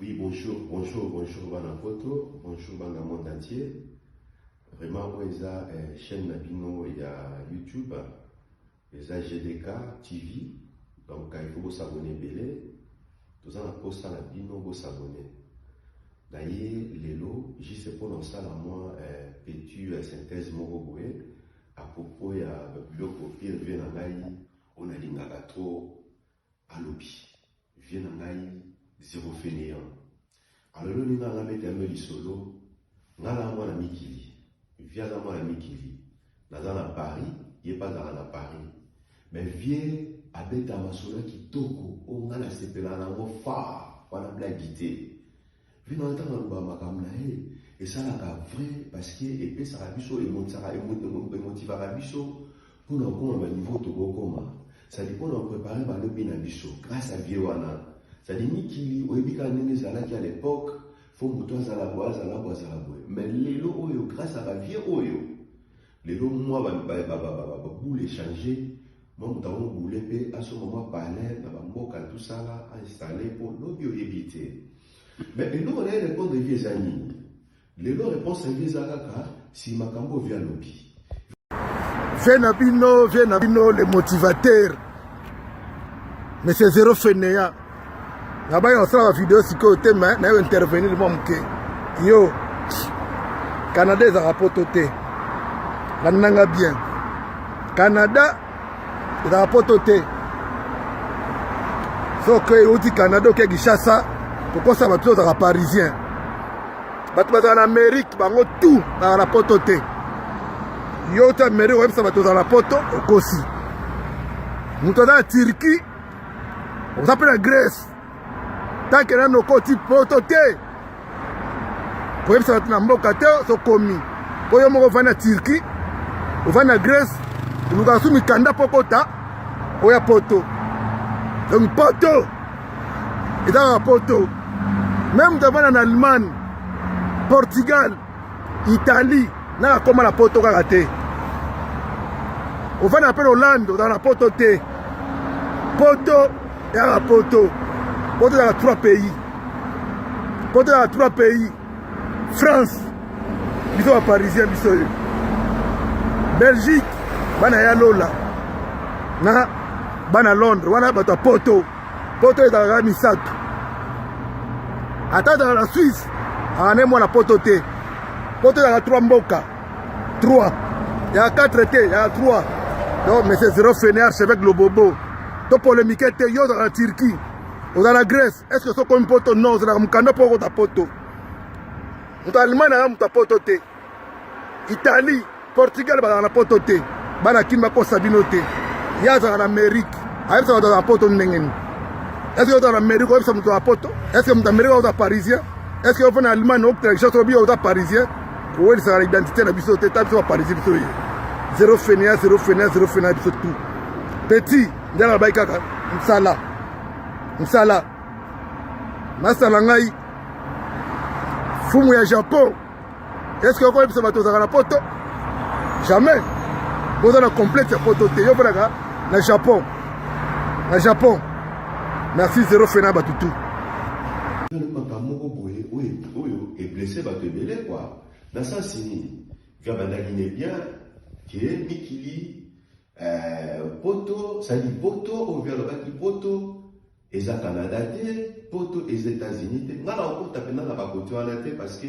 Oui, bonjour, Banapoto, bonjour, dans le monde entier. Vraiment, il y a une chaîne Nabino, il y a YouTube, il y a GDK TV. Donc, il faut s'abonner belé. Tout ça, on poste Nabino, il faut s'abonner. D'ailleurs, Lélo, j'y sais pas dans ça, là, moi, pétu synthèse Moroboué, à propos, il y a le copier, vient en Gaï, on a l'ingaka trop à l'obi. Vient en Gaï, zéro fainéant. Alors, le nina a mis un solo, n'a moi la Mikili, vient à moi la Mikili, dans Paris, il n'est pas dans Paris, mais vient à Beta Masona qui toko, on a la sepela na mo fa, on a blaguité. Vient dans le temps dans le bas et ça là vrai parce que et puis ça rabiso et motiva rabiso pour nous comme un niveau to comment. Ça dit qu'on a préparé par le binabiso grâce à Viewana. Ça dit Mikili, Oebika Nenezalaki à l'époque, faut que tu la boise. Mais les lots, grâce à la vie, les lots, moi, boule échanger. Moi, nous avons boulé, à ce moment, parler, nous avons tout ça là, installé pour nos bioéviter. Mais les lots, on a répondu de vieux amis. Les lots répondent à vieux Akaka, si Makambo vient l'obi. Venabino, les motivateurs. Mais c'est zéro fainéant. Là-bas, on sera la vidéo si côté mais on intervenir le monde yo Canada est à rapototé. La nanga bien. Canada est à rapototé. Sauf que on dit Canada qui Kinshasa pourquoi ça va tout à parisien. Battu en Amérique, bango tout à rapototé. Yo ta Amérique ouais ça va tout à rapoto aussi. Nous dans la Turquie, on s'appelle la Grèce. Tant que nous avons un pototé, pour que nous avons un commis. Pour que nous avons en Turquie, nous avons en Grèce, nous avons un kanda pokota, nous avons un poto. Donc, poto, il y a un poto. Même nous avons en Allemagne, Portugal, Italie, nous avons un poto. Nous avons en Hollande, nous avons un pototé. Poto, il y a un poto. Poto dans 3 pays. Poto dans 3 pays. France. Ils sont parisiens. Belgique. Bana ya Lola. Na bana Londres. Wana bato poto. Poto est dans la Misato. Attends dans la Suisse. On moi la poto T. Poto dans la 3 mboka. 3. Il y a 4 T. Il y a 3. Non, mais c'est zéro fainéant avec le bobo. To polémique T. Yo dans la Turquie. Dans la Grèce, est-ce que c'est comme poto? Non, c'est un canard pour ta poto. Dans l'Allemagne, c'est un poto. Italie, Portugal, c'est un poto. Banakin, c'est sabinoté. Il y a en Amérique, c'est un poto. Est-ce que dans l'Amérique, c'est un poto? Est-ce que dans l'Amérique, c'est un parisien? Est-ce que dans l'Allemagne, c'est un parisien? Oui, c'est l'identité de la bisoté, c'est un parisien. Zéro fainéant, tout. Petit, il y a la baïkaka, Msala. Msala Masala ngai Fumu ya Japon. Est-ce que vous avez besoin de poto? Jamais. Vous avez un complète de poto. Vous avez Japon. Na Japon. Merci zéro fena batutu. Et blessé va te mêler quoi. Dans ça c'est Gabandagine bien qui est Mikili poto, ça dit poto au vers le baki poto. Et ça Canada, poto et États-Unis. Nous avons tapé dans la bakoto parce que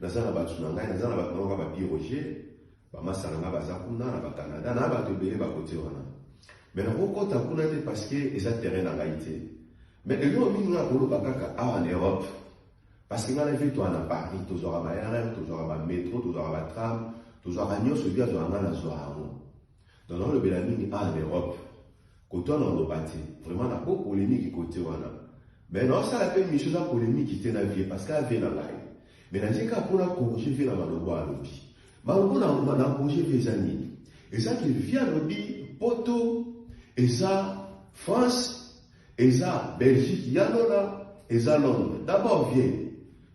nous avons battunanga, nous avons battu Roger, Bamasaranga Bazakuna, nous avons Canada, nous avons battu bakoto. Mais nous avons tapé parce que les terrains en Haïti. Mais nous avons battu en Europe. Parce que nous avons vu en Paris, tous aura RR, tous aura métro, tous aura tram, tous aura Nyon, celui qui a la Zoharon. Donc le Bélamine en Europe. Côté on a bâti vraiment la beau polémique côté on a mais non ça la peine mission la polémique qui était la vie parce qu'elle vient dans l'air mais dans ce cas pour la corriger vient dans le bois lobby mais on a corriger les amis et ça qui vient lobby poto et ça France et ça Belgique il y a là et ça Londres d'abord vient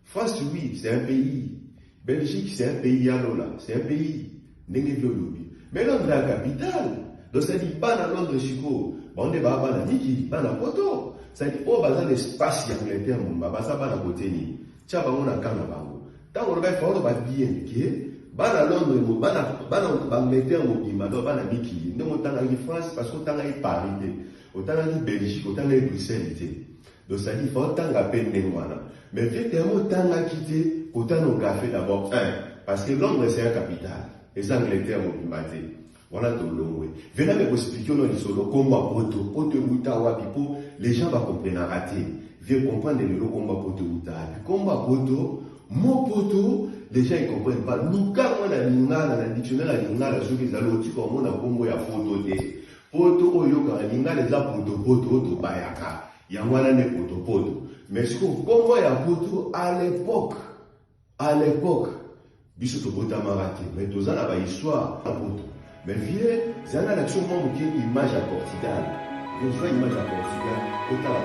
France oui c'est un pays Belgique c'est un pays il y a là c'est un pays n'est lobby mais Londres la capitale. Donc ça dit pas dans Londres Chico, on est pas dans Niki, pas dans Poto. c'est-à-dire oh baza l'espace ya Angleterre mumba baza bana côté ni tia bango na kana bango tango lo ba fort ba bien que bana Londres mo bana Angleterre mo bima do bana miki ne mo tanga France parce que tanga Paris te otanga Belgique otanga Bruxelles te donc ça dit faut tanga peine wana mais viens mo tanga quitter otano café d'abord parce que Londres c'est la capitale et ça Angleterre mo bima te voilà tout long. Venez me expliquer le solo combat poto uta wapi po les gens va comprendre rater. Viens comprendre le combat poto uta. Combat poto, mon poto, les gens ils comprennent pas. Nous quand on a lingala na dictionnaire la lingala ceux qui allent au comme on a combo ya photo te. Poto oyo ka lingala za poto bayaka. Ya wana ne poto. Mais ce qu'on combo ya poto à l'époque biso to bota marate. Mais tous ana ba histoire à poto. Mais vieux, c'est un action qui est image à Portugal. Je vois image à Portugal, autant à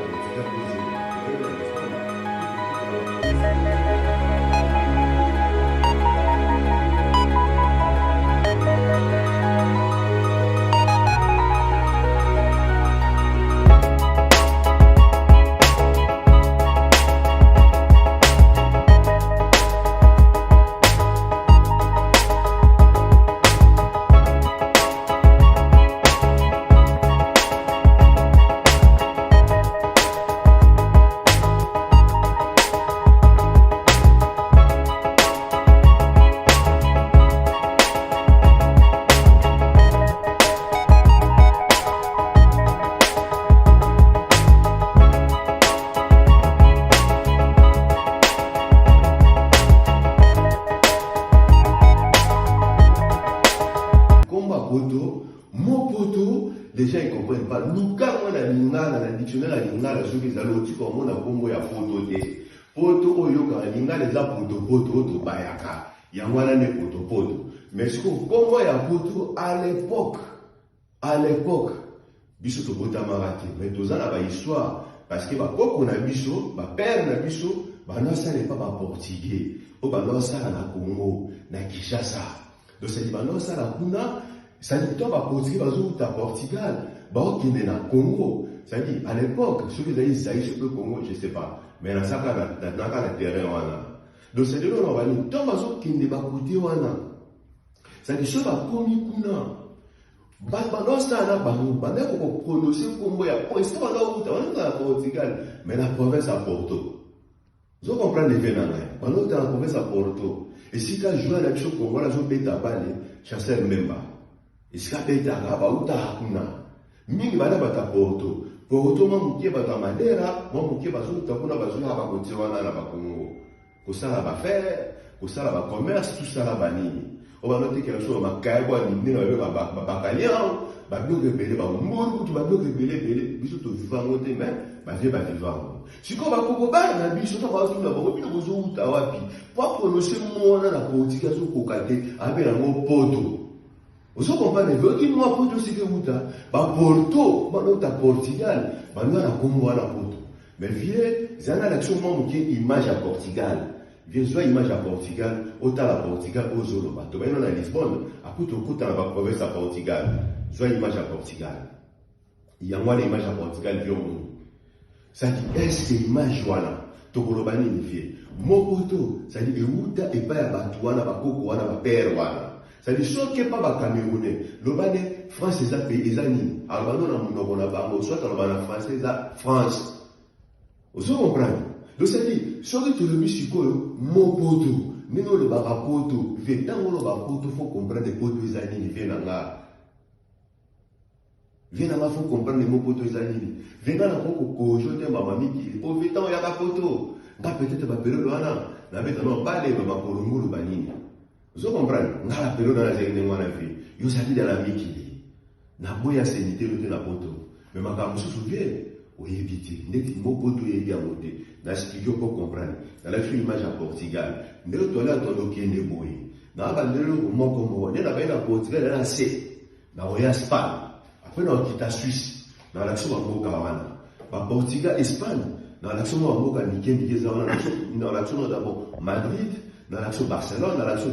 mon poto, les gens ils comprennent pas. Nous quand on a lingala na dictionnaire la lingala ceux qui allent au comme on a combo ya photo te. Poto oyo ka lingala za poto bayaka. Ya wana ne poto. Mais ce qu'on combo ya poto à l'époque biso to bota marate. Mais tozana ba histoire parce que ba koko na biso, ba père na biso, ba non ça n'est pas ba portugais. O ba non ça na Congo, na Kinshasa. Donc c'est ba non ça na kuna. Ça dit, toi, va portuguais, va à Portugal, va au Congo. Ça dit, à l'époque, ceux qui avaient ça, je peux Congo, je ne sais pas. Mais dans ça, dans le terrain, donc c'est de là, on va dire, toi, va au Kinde, va côté, ça dit, ceux va commis, pendant ça, on va prononcer Congo, il c'est pas là où on est à Portugal, mais la province à Porto. Vous comprenez les vénans, pendant que la province à Porto. Et si tu as joué à la chose Congo, la chose bête à balle, chasseur même pas. Iskapeta ngaba utahakuna mingi bana bata Porto mamukie bata Madeira mamukie bazo utakuna bazo haba kotiwana na bakongo kosala ba faire kosala ba commerce tout ça la banini on va noter quelque chose makaya kwa nini na ba bakalian ba bloque belé ba mburu tu ba bloque belé biso to vivango te mais ba vie ba vivango siko ba koko ba na biso to ba zo na ba bino bozo utawapi pour prononcer mona na politique zo kokate abe na mo poto. Vous comprenez, qui moi Porto c'est que vous Porto, à Portugal, maintenant à Congo à Porto. Mais vieux, c'est une action qui est image à Portugal. Vieux, soit image à Portugal, autant à Portugal, aux Zoloba. Tu vois, on a Lisbonne, à Couto dans la province à Portugal. Soit image à Portugal. Il y a moi l'image à Portugal, vieux. Ça dit, est-ce que l'image voilà? Tokolobani ni vieux. Mon Porto, ça dit, et où t'as et pas à Batouana, à Coco, à Père, voilà. C'est-à-dire, ce qui n'est pas le Camerounais, le Bané, France, c'est un pays, les amis. Alors, nous avons un bango, soit on va en France, c'est France. Vous comprenez? Donc, c'est-à-dire, ce qui est le musico, mon poteau, nous avons le barapoto, dans le barapoto, il faut comprendre les poteaux, les amis, ils viennent là. Il faut comprendre les mots poteaux, les amis. Viens là, il faut que je te mamie qui est au vétan, il y a pas photo. Peut-être pas période, là, maintenant, pas les mamans pour le mot, le banini. Vous comprenez? Dans la période dans laquelle nous avons fait, nous avons dans la vie. Nous avons sénité le temps poto. Mais ma femme se souvient, oui, éviter. Nous avons poto et bien monté. Dans le studio pour comprendre. Dans la image à Portugal. Nous avons là dans le Kenya boy. Nous avons là le moment comme nous avons à Portugal, là c'est. Nous avons Espagne. Après nous avons quitté la Suisse. Dans l'action à Mokawana. Portugal, Espagne. Dans l'action à Moka, dans l'action d'abord Madrid. Dans l'action Barcelone. Dans l'action